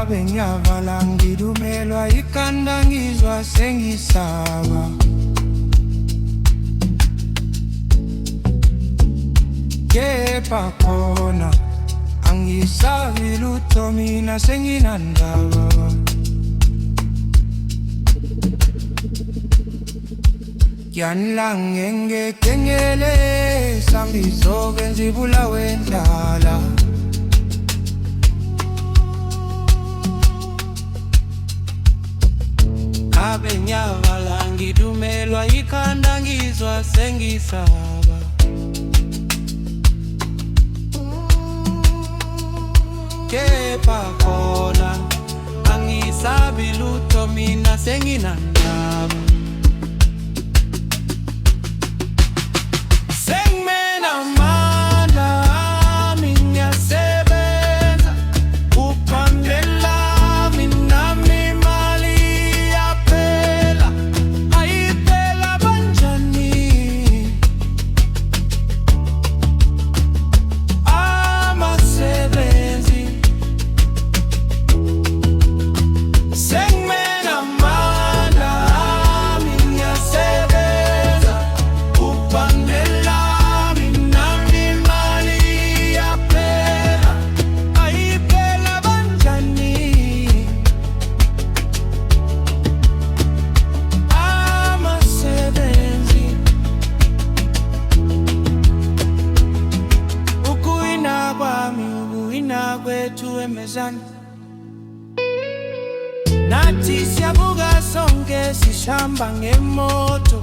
Ngabe ngiyavala ngidumelwa ikhanda ngizwa sengisaba. Kepha khona angisabi lutho mina senginandaba. Kyanlange ngekengele sambizoke nzibulawe ndala. Ngabe ngiyavala ngidumelwa ikhanda ngizwa sengisaba. Kepha khona angisabi lutho mina senginandaba. Kwetu emezani nathi siyabuka sonke sishamba ngemoto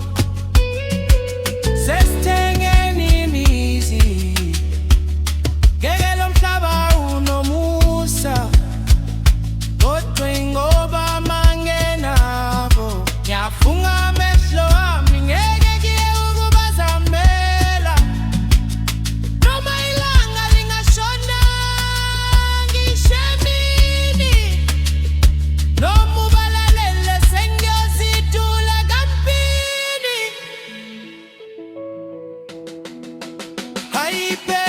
sesithengeni imizi ngeke lo mhlaba unomusa kodwa ingoba mangenabo ngiyafunga amehlo ami ngeke ngiye ukubazamela noma ilanga lingashona Hype